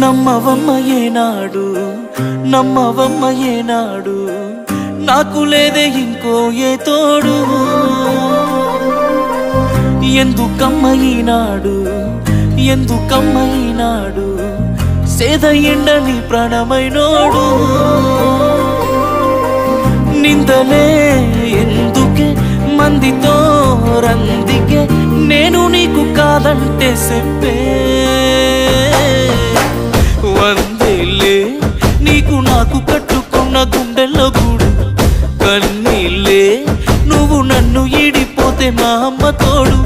నమ్మవమ్మ ఏనాడు నమ్మవమ్మ ఏనాడు నాకు లేదే ఇంకో ఏ తోడు ఎందుకమ్మ ఈనాడు ఎందుకమ్మ ఈనాడు సేద ఎండని ప్రాణమైనోడు నిందలే ఎందుకే మందితో రందికే నేను నీకు కాదంటే చెప్పే వందేలే నీకు నాకు కట్టుకున్న గుండెల్లో గూడు కన్నీళ్ళే నువ్వు నన్ను ఈడిపోతే మా అమ్మ తోడు